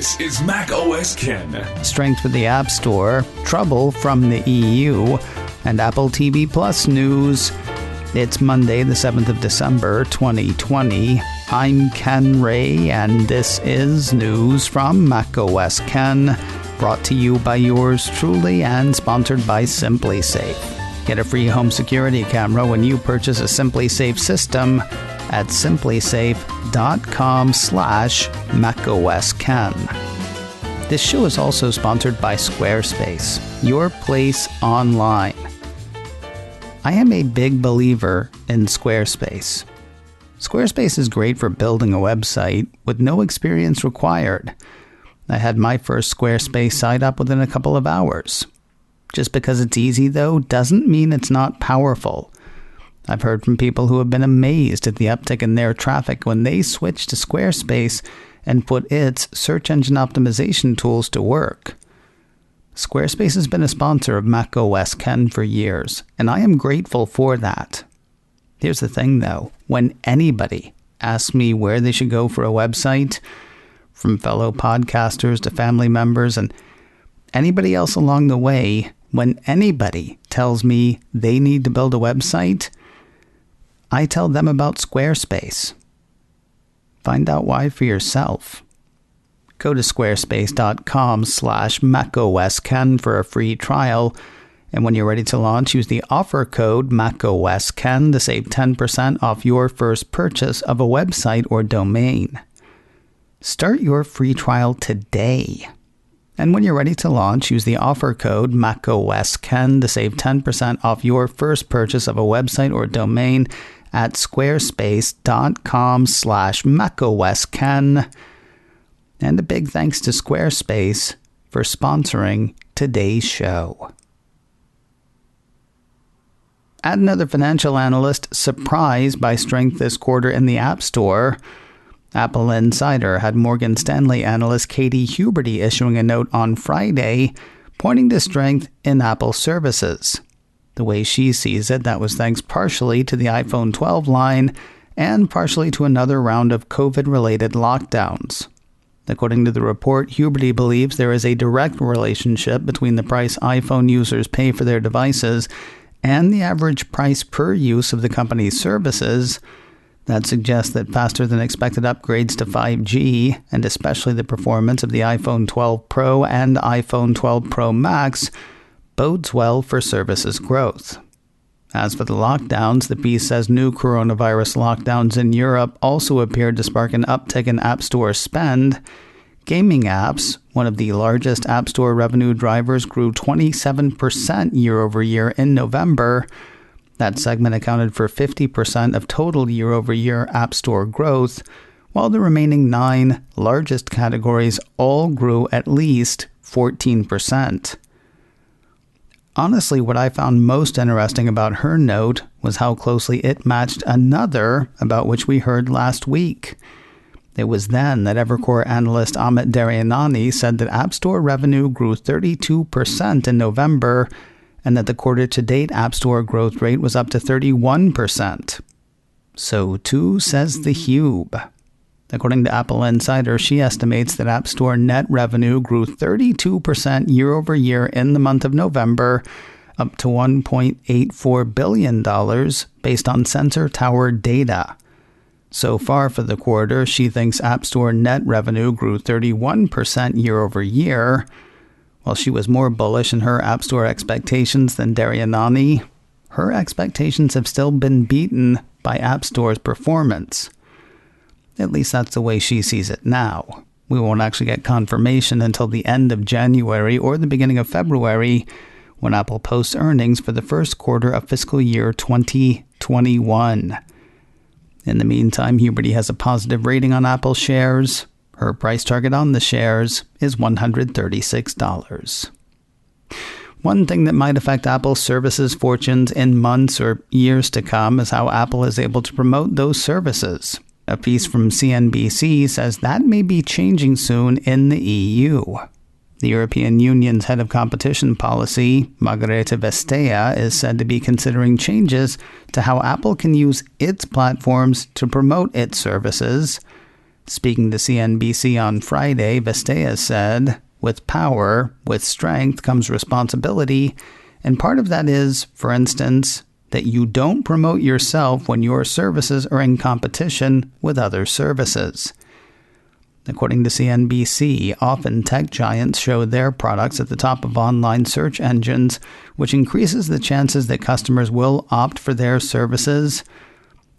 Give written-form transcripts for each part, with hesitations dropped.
This is Mac OS Ken. Strength with the App Store, trouble from the EU, and Apple TV Plus news. It's Monday, the 7th of December, 2020. I'm Ken Ray, and this is news from Mac OS Ken, brought to you by yours truly and sponsored by SimpliSafe. Get a free home security camera when you purchase a SimpliSafe system at simplysafe.com/macOSKen. This show is also sponsored by Squarespace, your place online. I am a big believer in Squarespace. Squarespace is great for building a website with no experience required. I had my first Squarespace site up within a couple of hours. Just because it's easy, though, doesn't mean it's not powerful. I've heard from people who have been amazed at the uptick in their traffic when they switched to Squarespace and put its search engine optimization tools to work. Squarespace has been a sponsor of Mac OS Ken for years, and I am grateful for that. Here's the thing, though. When anybody asks me where they should go for a website, from fellow podcasters to family members and anybody else along the way, when anybody tells me they need to build a website, I tell them about Squarespace. Find out why for yourself. Go to squarespace.com/macOSKen for a free trial. And when you're ready to launch, use the offer code MacOSKen to save 10% off your first purchase of a website or domain. Start your free trial today. And when you're ready to launch, use the offer code MacOSKen to save 10% off your first purchase of a website or domain at squarespace.com/macOSKen. And a big thanks to Squarespace for sponsoring today's show. Add another financial analyst surprised by strength this quarter in the App Store. Apple Insider had Morgan Stanley analyst Katie Huberty issuing a note on Friday, pointing to strength in Apple services. The way she sees it, that was thanks partially to the iPhone 12 line and partially to another round of COVID-related lockdowns. According to the report, Huberty believes there is a direct relationship between the price iPhone users pay for their devices and the average price per use of the company's services. That suggests that faster than expected upgrades to 5G, and especially the performance of the iPhone 12 Pro and iPhone 12 Pro Max, bodes well for services growth. As for the lockdowns, the piece says new coronavirus lockdowns in Europe also appeared to spark an uptick in App Store spend. Gaming apps, one of the largest App Store revenue drivers, grew 27% year over year in November. That segment accounted for 50% of total year-over-year App Store growth, while the remaining 9 largest categories all grew at least 14%. Honestly, what I found most interesting about her note was how closely it matched another about which we heard last week. It was then that Evercore analyst Amit Daryanani said that App Store revenue grew 32% in November, and that the quarter-to-date App Store growth rate was up to 31%. So too says the Hube. According to Apple Insider, she estimates that App Store net revenue grew 32% year-over-year in the month of November, up to $1.84 billion based on Sensor Tower data. So far for the quarter, she thinks App Store net revenue grew 31% year-over-year. While she was more bullish in her App Store expectations than Daryanani, her expectations have still been beaten by App Store's performance. At least that's the way she sees it now. We won't actually get confirmation until the end of January or the beginning of February, when Apple posts earnings for the first quarter of fiscal year 2021. In the meantime, Huberty has a positive rating on Apple shares. Her price target on the shares is $136. One thing that might affect Apple's services fortunes in months or years to come is how Apple is able to promote those services. A piece from CNBC says that may be changing soon in the EU. The European Union's head of competition policy, Margherita Vestea, is said to be considering changes to how Apple can use its platforms to promote its services. Speaking to CNBC on Friday, Vestager said, "With power, with strength comes responsibility, and part of that is, for instance, that you don't promote yourself when your services are in competition with other services." According to CNBC, often tech giants show their products at the top of online search engines, which increases the chances that customers will opt for their services.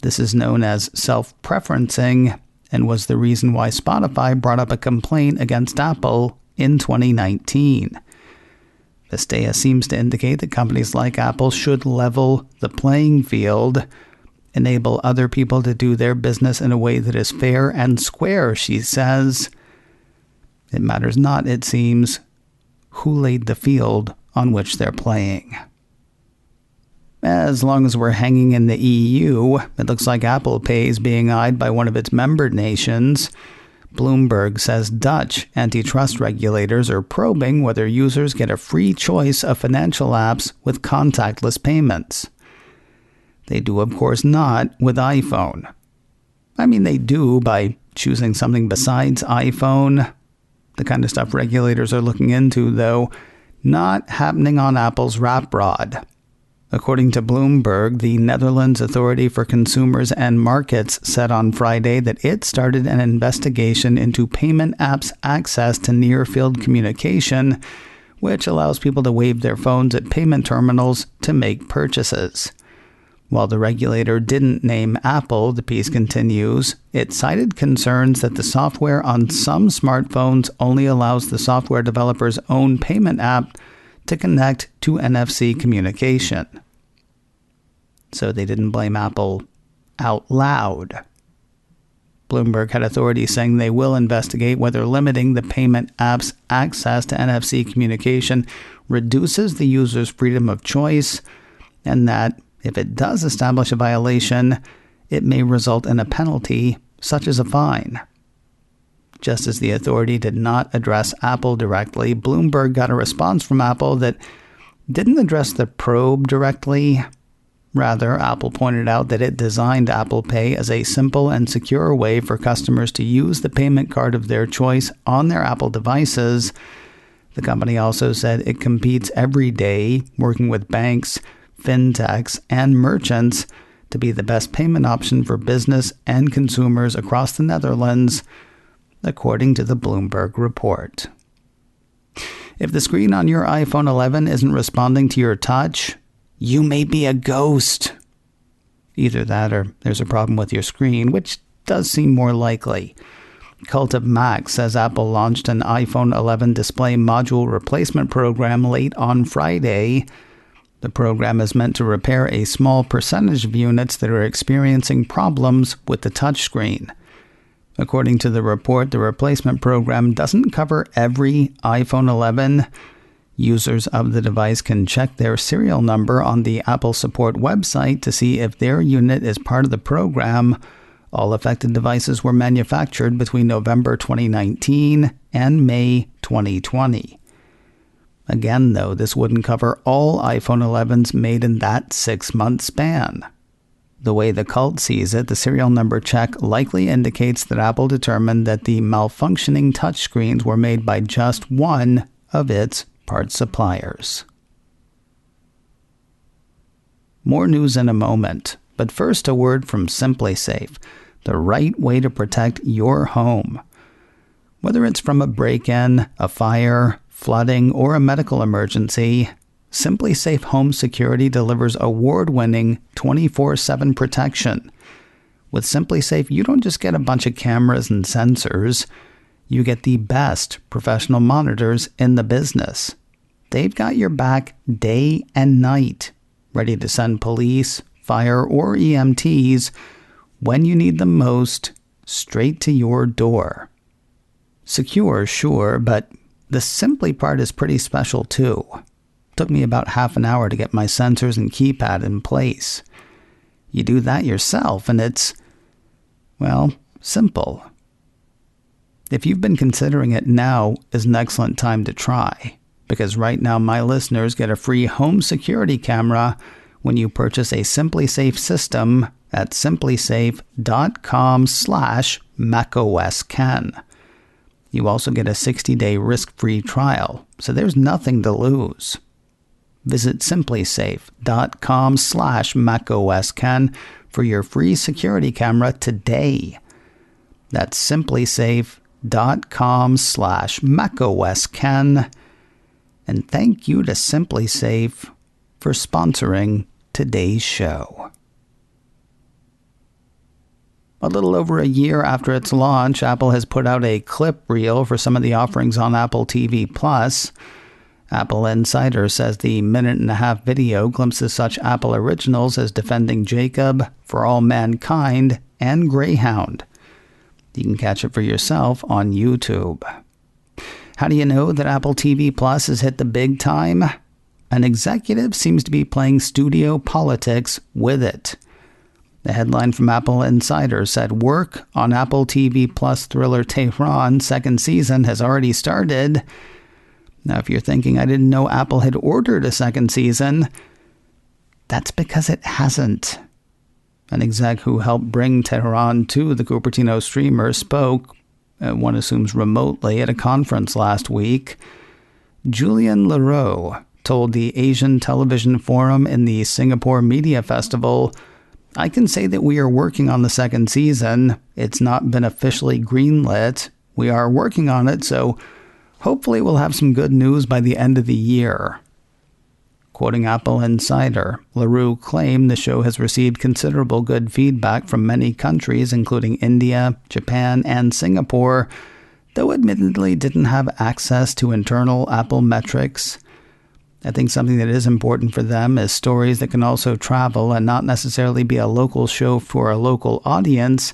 This is known as self-preferencing, and was the reason why Spotify brought up a complaint against Apple in 2019. Vestager seems to indicate that companies like Apple should level the playing field, enable other people to do their business in a way that is fair and square, she says. It matters not, it seems, who laid the field on which they're playing. As long as we're hanging in the EU, it looks like Apple Pay is being eyed by one of its member nations. Bloomberg says Dutch antitrust regulators are probing whether users get a free choice of financial apps with contactless payments. They do, of course, not with iPhone. I mean, they do by choosing something besides iPhone. The kind of stuff regulators are looking into, though, not happening on Apple's wrap rod. According to Bloomberg, the Netherlands Authority for Consumers and Markets said on Friday that it started an investigation into payment apps' access to near-field communication, which allows people to wave their phones at payment terminals to make purchases. While the regulator didn't name Apple, the piece continues, it cited concerns that the software on some smartphones only allows the software developer's own payment app to connect to NFC communication. So they didn't blame Apple out loud. Bloomberg had authorities saying they will investigate whether limiting the payment app's access to NFC communication reduces the user's freedom of choice, and that if it does establish a violation, it may result in a penalty, such as a fine. Just as the authority did not address Apple directly, Bloomberg got a response from Apple that didn't address the probe directly. Rather, Apple pointed out that it designed Apple Pay as a simple and secure way for customers to use the payment card of their choice on their Apple devices. The company also said it competes every day, working with banks, fintechs, and merchants to be the best payment option for business and consumers across the Netherlands, according to the Bloomberg report. If the screen on your iPhone 11 isn't responding to your touch, you may be a ghost. Either that or there's a problem with your screen, which does seem more likely. Cult of Mac says Apple launched an iPhone 11 display module replacement program late on Friday. The program is meant to repair a small percentage of units that are experiencing problems with the touchscreen. According to the report, the replacement program doesn't cover every iPhone 11. Users of the device can check their serial number on the Apple Support website to see if their unit is part of the program. All affected devices were manufactured between November 2019 and May 2020. Again, though, this wouldn't cover all iPhone 11s made in that 6-month span. The way the cult sees it, the serial number check likely indicates that Apple determined that the malfunctioning touchscreens were made by just one of its parts suppliers. More news in a moment, but first a word from SimpliSafe, the right way to protect your home. Whether it's from a break-in, a fire, flooding, or a medical emergency, SimpliSafe Home Security delivers award-winning 24/7 protection. With SimpliSafe, you don't just get a bunch of cameras and sensors. You get the best professional monitors in the business. They've got your back day and night, ready to send police, fire, or EMTs when you need them most, straight to your door. Secure, sure, but the Simply part is pretty special too. Took me about half an hour to get my sensors and keypad in place. You do that yourself and it's, well, simple. If you've been considering it, now is an excellent time to try, because right now my listeners get a free home security camera when you purchase a SimpliSafe system at simplysafe.com/radio. macOS Ken. You also get a 60-day risk-free trial, so there's nothing to lose. Visit simplysafe.com/macOSKen for your free security camera today. That's simplysafe.com/macOSKen. And thank you to SimpliSafe for sponsoring today's show. A little over a year after its launch, Apple has put out a clip reel for some of the offerings on Apple TV+. Apple Insider says the minute-and-a-half video glimpses such Apple originals as Defending Jacob, For All Mankind, and Greyhound. You can catch it for yourself on YouTube. How do you know that Apple TV Plus has hit the big time? An executive seems to be playing studio politics with it. The headline from Apple Insider said work on Apple TV Plus thriller Tehran second season has already started. Now, if you're thinking I didn't know Apple had ordered a second season, that's because it hasn't. An exec who helped bring Tehran to the Cupertino streamer spoke, one assumes remotely, at a conference last week. Julian Leroux told the Asian Television Forum in the Singapore Media Festival, "I can say that we are working on the second season. It's not been officially greenlit. We are working on it, so hopefully we'll have some good news by the end of the year." Quoting Apple Insider, Leroux claimed the show has received considerable good feedback from many countries, including India, Japan, and Singapore, though admittedly didn't have access to internal Apple metrics. I think something that is important for them is stories that can also travel and not necessarily be a local show for a local audience.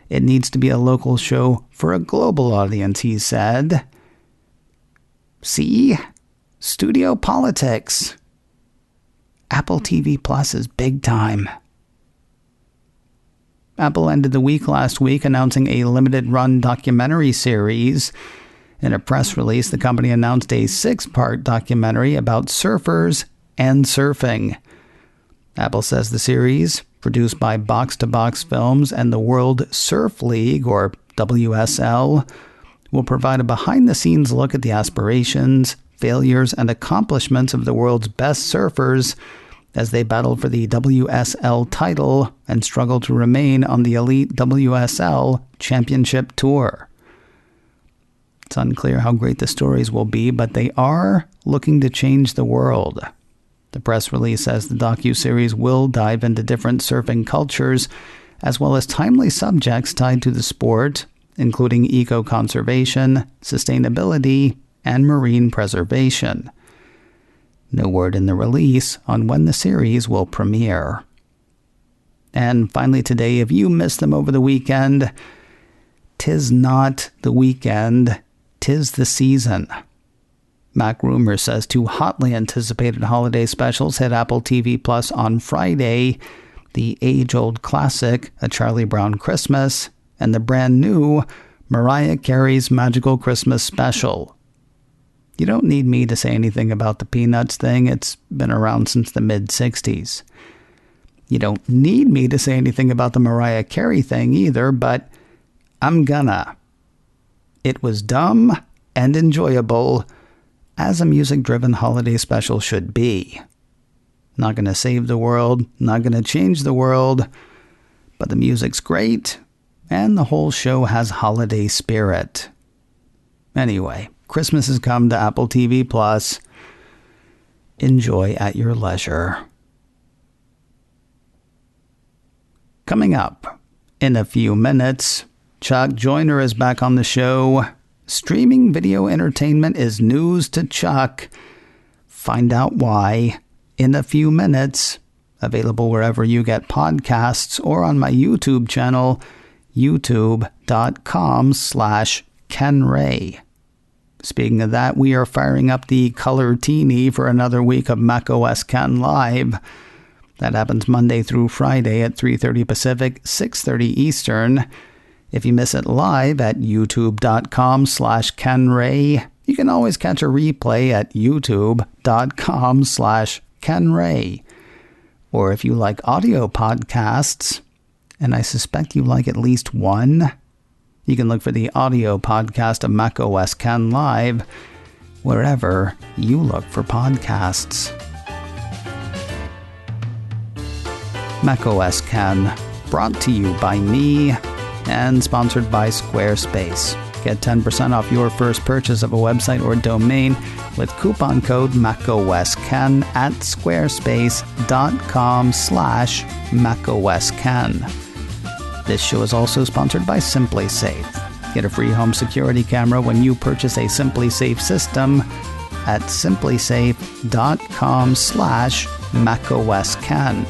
It needs to be a local show for a global audience, he said. See? Studio politics. Apple TV Plus is big time. Apple ended the week last week announcing a limited-run documentary series. In a press release, the company announced a 6-part documentary about surfers and surfing. Apple says the series, produced by Box to Box Films and the World Surf League, or WSL, will provide a behind-the-scenes look at the aspirations, failures, and accomplishments of the world's best surfers as they battle for the WSL title and struggle to remain on the elite WSL Championship Tour. It's unclear how great the stories will be, but they are looking to change the world. The press release says the docuseries will dive into different surfing cultures, as well as timely subjects tied to the sport, including eco-conservation, sustainability, and marine preservation. No word in the release on when the series will premiere. And finally today, if you missed them over the weekend, 'tis not the weekend, 'tis the season. Mac Rumor says 2 hotly anticipated holiday specials hit Apple TV Plus on Friday: the age-old classic, A Charlie Brown Christmas, and the brand new Mariah Carey's Magical Christmas Special. You don't need me to say anything about the Peanuts thing. It's been around since the mid-'60s. You don't need me to say anything about the Mariah Carey thing either, but I'm gonna. It was dumb and enjoyable, as a music-driven holiday special should be. Not gonna save the world, not gonna change the world, but the music's great, and the whole show has holiday spirit. Anyway, Christmas has come to Apple TV Plus. Enjoy at your leisure. Coming up in a few minutes, Chuck Joyner is back on the show. Streaming video entertainment is news to Chuck. Find out why in a few minutes. Available wherever you get podcasts or on my YouTube channel, youtube.com/KenRay. Speaking of that, we are firing up the Color Teeny for another week of macOS Ken Live. That happens Monday through Friday at 3:30 Pacific, 6:30 Eastern. If you miss it live at youtube.com/KenRay, you can always catch a replay at youtube.com/KenRay. Or if you like audio podcasts, and I suspect you like at least one, You can look for the audio podcast of macOS Can Live wherever you look for podcasts. macOS Can, brought to you by me and sponsored by Squarespace. Get 10% off your first purchase of a website or domain with coupon code macOSCan at squarespace.com/macOScan. This show is also sponsored by SimpliSafe. Get a free home security camera when you purchase a SimpliSafe system at simplisafecom/macOScan.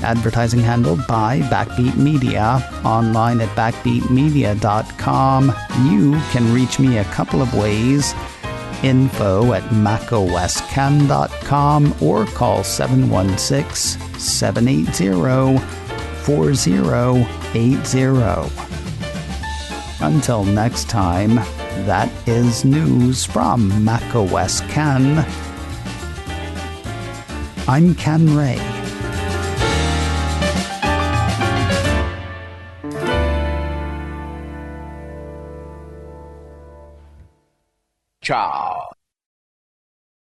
Advertising handled by Backbeat Media, online at backbeatmedia.com. You can reach me a couple of ways. Info at macoscan.com or call 716-780-4080. Until next time, that is news from macOS Can. I'm Ken Ray. Ciao.